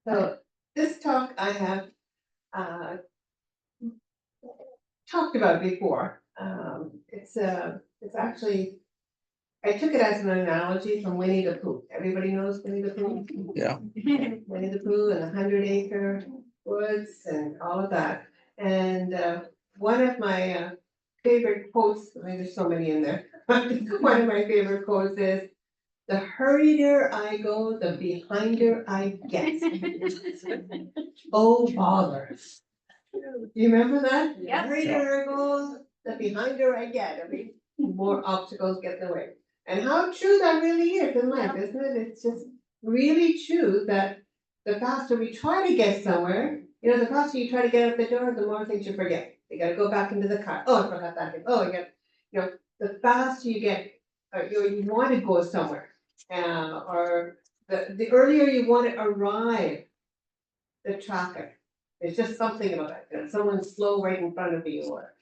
So this talk I have uh, talked about before. It's actually I took it as an analogy from Winnie the Pooh. Everybody knows Winnie the Pooh. Yeah. Winnie the Pooh and the 100-acre woods and all of that. And one of my favorite quotes. I mean, there's so many in there. One of my favorite quotes is, "The hurrieder I go, the behinder I get." Oh, bother. Do you remember that? Yep. The hurrieder I go, the behinder I get. I mean, more obstacles get in the way. And how true that really is in life, isn't it? It's just really true that the faster we try to get somewhere, the faster you try to get out the door, the more things you forget. You gotta go back into the car. Oh, I forgot that. Oh, the faster you get, you want to go somewhere, or the earlier you want to arrive, the traffic. There's just something about it. Someone's slow right in front of you, or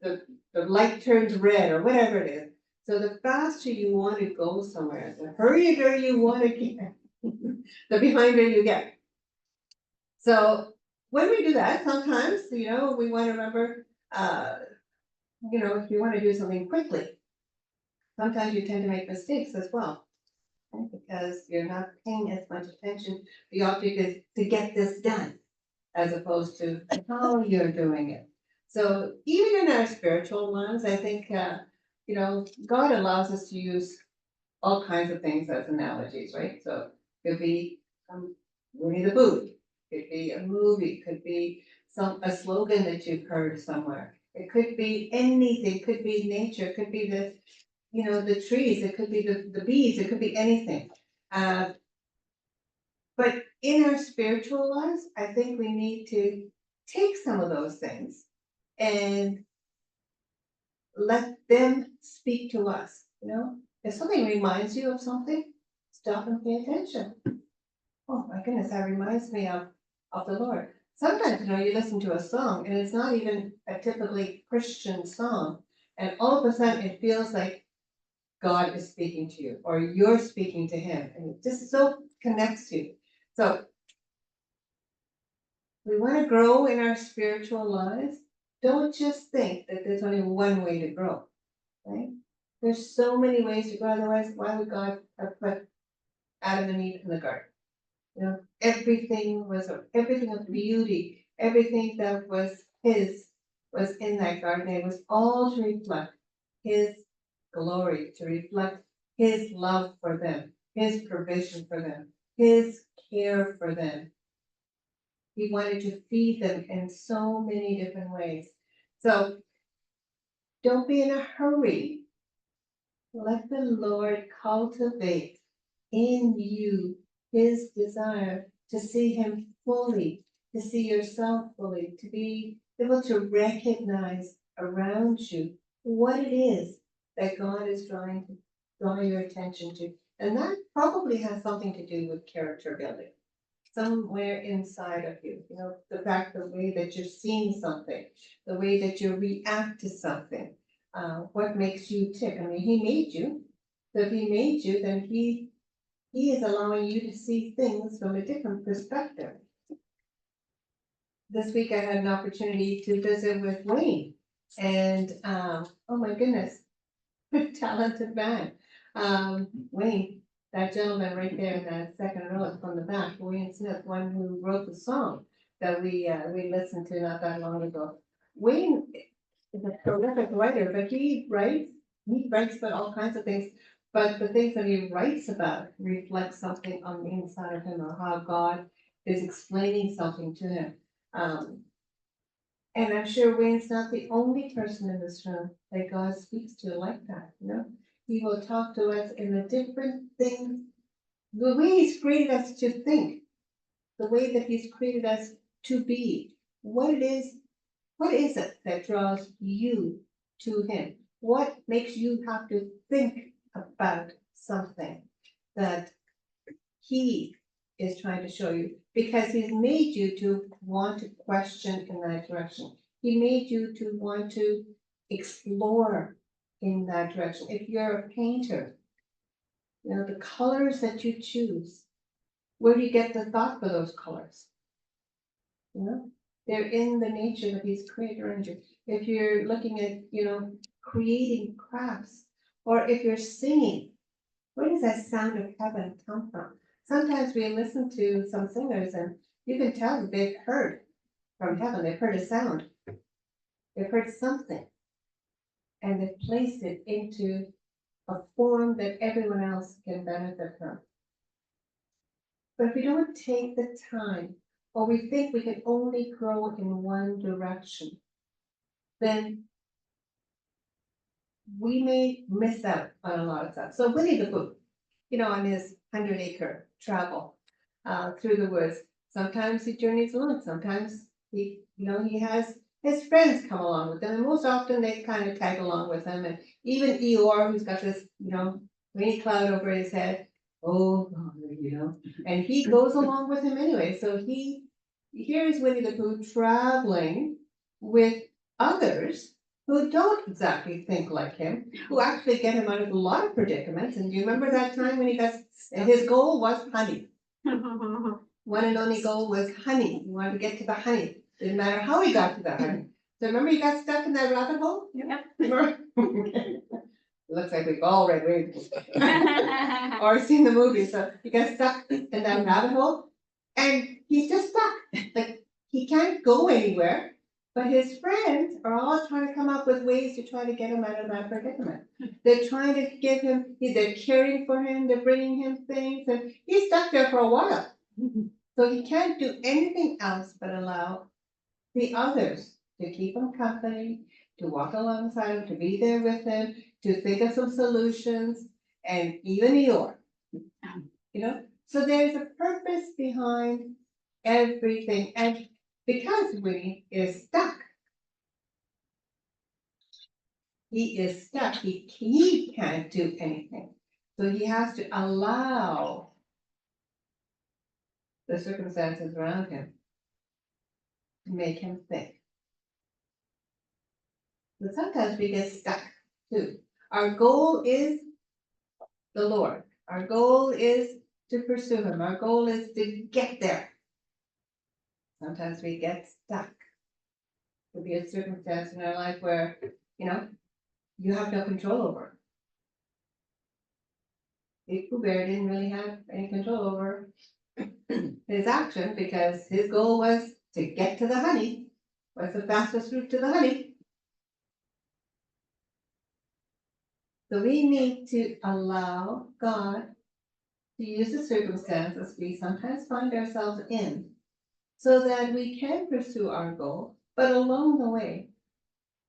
the light turns red, or whatever it is. So the faster you want to go somewhere, the hurrier you want to get, the behinder you get. So when we do that, sometimes, we want to remember, if you want to do something quickly, sometimes you tend to make mistakes as well, right? Because you're not paying as much attention. The object is to get this done, as opposed to how you're doing it. So even in our spiritual lives, I think, God allows us to use all kinds of things as analogies, right? So it could be Winnie the Pooh, could be a movie, could be a slogan that you've heard somewhere. It could be anything, it could be nature, it could be the trees, it could be the bees, it could be anything. But in our spiritual lives, I think we need to take some of those things and let them speak to us. If something reminds you of something, stop and pay attention. Oh my goodness, that reminds me of the Lord. Sometimes, you listen to a song and it's not even a typically Christian song, and all of a sudden it feels like God is speaking to you, or you're speaking to Him, and it just so connects you. So we want to grow in our spiritual lives. Don't just think that there's only one way to grow, right? There's so many ways to grow. Otherwise, why would God have put Adam and Eve in the garden? Everything of beauty, everything that was His was in that garden. It was all to reflect His glory, to reflect His love for them, His provision for them, His care for them. He wanted to feed them in so many different ways. So don't be in a hurry. Let the Lord cultivate in you His desire to see Him fully, to see yourself fully, to be able to recognize around you what it is that God is trying to draw your attention to. And that probably has something to do with character building. Somewhere inside of you, the fact, the way that you're seeing something, the way that you react to something, what makes you tick. I mean, He made you. So if He made you, then He is allowing you to see things from a different perspective. This week I had an opportunity to visit with Wayne, and oh my goodness, talented man. Wayne, that gentleman right there in that second row from the back, Wayne Smith, one who wrote the song that we listened to not that long ago. Wayne is a terrific writer, but he writes about all kinds of things, but the things that he writes about reflect something on the inside of him, or how God is explaining something to him. And I'm sure Wayne's not the only person in this room that God speaks to like that, He will talk to us in a different thing. The way He's created us to think, the way that He's created us to be, what is it that draws you to Him? What makes you have to think about something that He is trying to show you? Because He's made you to want to question in that direction. He made you to want to explore in that direction. If you're a painter, the colors that you choose, Where do you get the thought for those colors? You know, they're in the nature that He's created around you. If you're looking at, creating crafts, or if you're singing, where does that sound of heaven come from? Sometimes we listen to some singers and you can tell that they've heard from heaven, they've heard a sound, they've heard something, and they've placed it into a form that everyone else can benefit from. But if we don't take the time, or we think we can only grow in one direction, then we may miss out on a lot of stuff. So Winnie the Pooh, on his 100-acre travel through the woods, sometimes he journeys alone, sometimes he has his friends come along with him, and most often they kind of tag along with him. And even Eeyore, who's got this, rainy cloud over his head, oh, and he goes along with him anyway. So here's Winnie the Pooh traveling with others who don't exactly think like him, who actually get him out of a lot of predicaments. And do you remember that time when his goal was honey? One and only goal was honey. He wanted to get to the honey. Didn't matter how he got to the honey. So remember he got stuck in that rabbit hole? Yep. Looks like we've all read Winnie or seen the movie. So he got stuck in that rabbit hole and he's just stuck. Like he can't go anywhere. But his friends are all trying to come up with ways to try to get him out of that predicament. They're trying to give him, they're caring for him, they're bringing him things, and he's stuck there for a while. So he can't do anything else but allow the others to keep him company, to walk alongside him, to be there with him, to think of some solutions, and even Eeyore. So there's a purpose behind everything. And because Winnie is stuck, he can't do anything. So he has to allow the circumstances around him to make him think. But sometimes we get stuck too. Our goal is the Lord. Our goal is to pursue Him. Our goal is to get there. Sometimes we get stuck. There'll be a circumstance in our life where, you have no control over. Big Pooh Bear didn't really have any control over his action because his goal was to get to the honey. What's the fastest route to the honey? So we need to allow God to use the circumstances we sometimes find ourselves in so that we can pursue our goal, but along the way,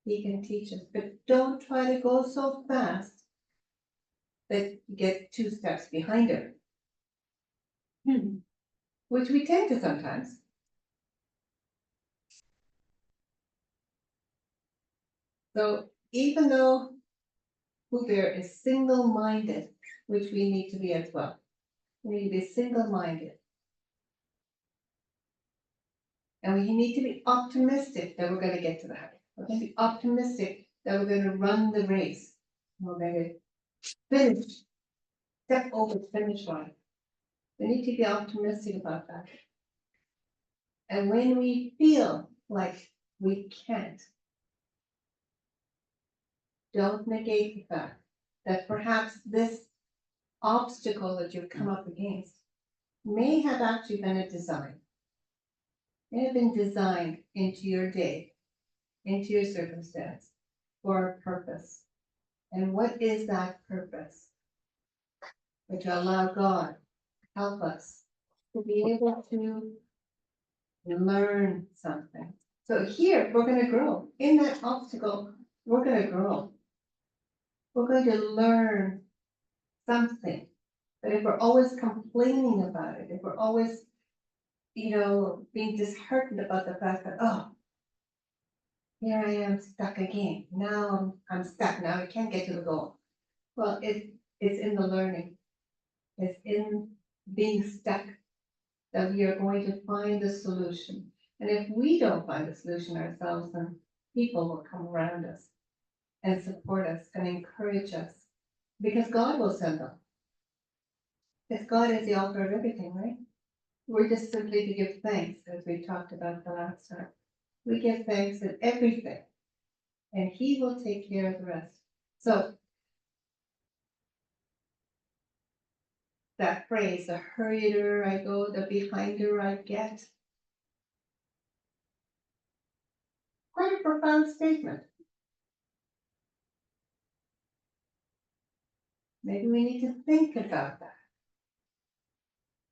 He can teach us. But don't try to go so fast that you get 2 steps behind Him, which we tend to sometimes. So even though Pooh Bear is single-minded, which we need to be as well, we need to be single-minded. And we need to be optimistic that we're going to get to the honey. We're going to be optimistic that we're going to run the race. We're going to finish, step over the finish line. We need to be optimistic about that. And when we feel like we can't, don't negate the fact that perhaps this obstacle that you've come up against may have actually been a design. May have been designed into your day, into your circumstance, for a purpose. And what is that purpose? But to allow God to help us to be able to learn something. So here, we're going to grow. In that obstacle, we're going to grow. We're going to learn something. But if we're always complaining about it, if we're always, being disheartened about the fact that, oh, here I am stuck again. Now I'm stuck. Now I can't get to the goal. Well, it's in the learning. It's in being stuck that we are going to find the solution. And if we don't find the solution ourselves, then people will come around us and support us and encourage us because God will send them. Because God is the author of everything, right? we're just simply to give thanks, as we talked about the last time. We give thanks in everything, and He will take care of the rest. So that phrase, the hurrieder I go, the behinder I get. Quite a profound statement. Maybe we need to think about that.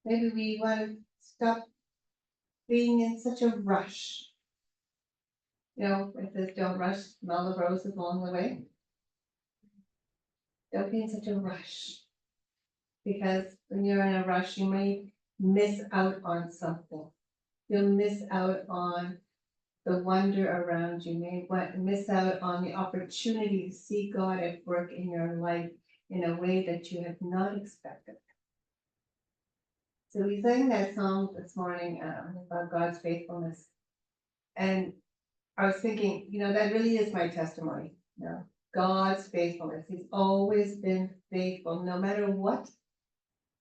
Maybe we want to stop being in such a rush. You know, it says don't rush, smell the roses along the way. Don't be in such a rush. Because when you're in a rush, you may miss out on something. You'll miss out on the wonder around you. You may miss out on the opportunity to see God at work in your life in a way that you have not expected. So we sang that song this morning about God's faithfulness. And I was thinking, you know, that really is my testimony. You know, God's faithfulness. He's always been faithful, no matter what.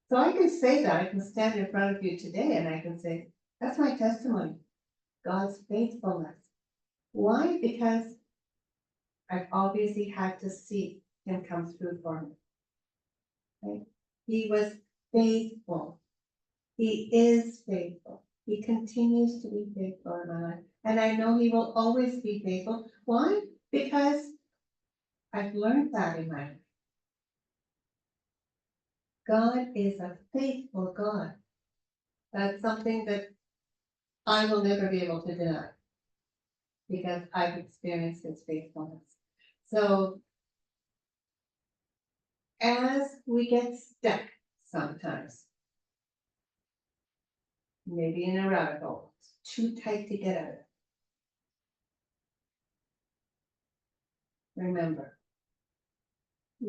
So I can say that. I can stand in front of you today and I can say, that's my testimony. God's faithfulness. Why? Because I've obviously had to see Him come through for me. Right? He was faithful. He is faithful. He continues to be faithful in my life. And I know He will always be faithful. Why? Because I've learned that in my life. God is a faithful God. That's something that I will never be able to deny because I've experienced His faithfulness. So as we get stuck sometimes, maybe in a rabbit hole, it's too tight to get out of. Remember,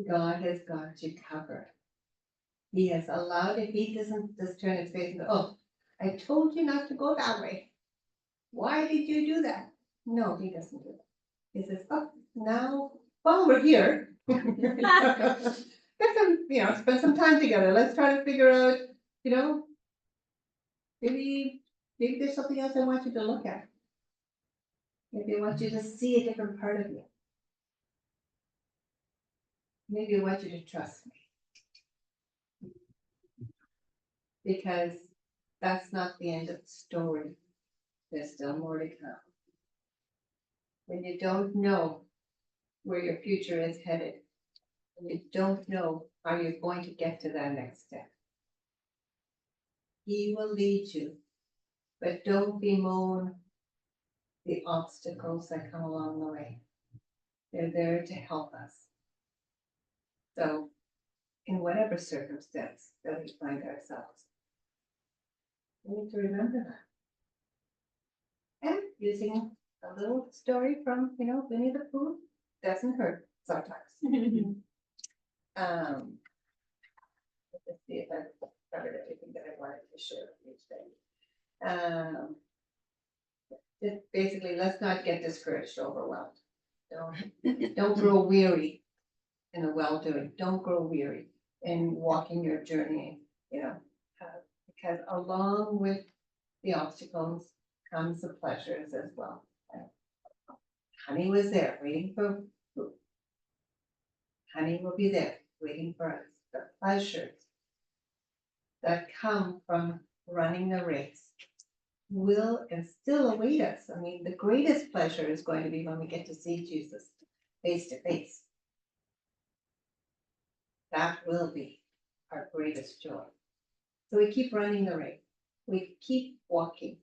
God has got you covered. He has allowed, if He doesn't just turn His face and go, oh, I told you not to go that way. Why did you do that? No, He doesn't do that. He says, oh, now, while we're here, let's spend some time together. Let's try to figure out, maybe there's something else I want you to look at. Maybe I want you to see a different part of you. Maybe I want you to trust me. Because that's not the end of the story. There's still more to come. When you don't know where your future is headed, when you don't know how you're going to get to that next step, He will lead you, but don't bemoan the obstacles that come along the way. They're there to help us. So, in whatever circumstance that we find ourselves, we need to remember that. And using a little story from, Winnie the Pooh doesn't hurt sometimes. Let's see if I've covered everything that I wanted to share with you today. Just basically, let's not get discouraged, overwhelmed. Don't grow weary in the well-doing. Don't grow weary in walking your journey, because along with the obstacles comes the pleasures as well. Honey was there waiting for food. Honey will be there waiting for us. The pleasures that come from running the race will and still await us. I mean, the greatest pleasure is going to be when we get to see Jesus face to face. That will be our greatest joy. So we keep running the race. We keep walking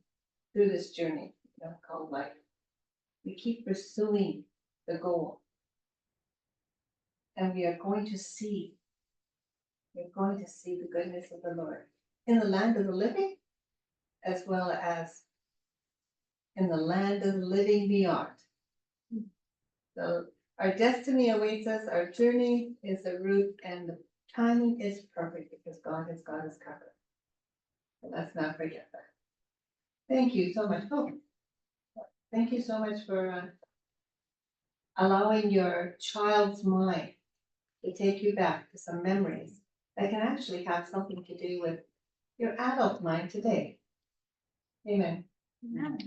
through this journey called life. We keep pursuing the goal. And we are going to see, the goodness of the Lord in the land of the living, as well as in the land of the living beyond. So our destiny awaits us, our journey is the route, and the timing is perfect because God has got us covered. So let's not forget that. Thank you so much. Thank you so much for allowing your child's mind to take you back to some memories that can actually have something to do with your adult mind today. Amen. Amen.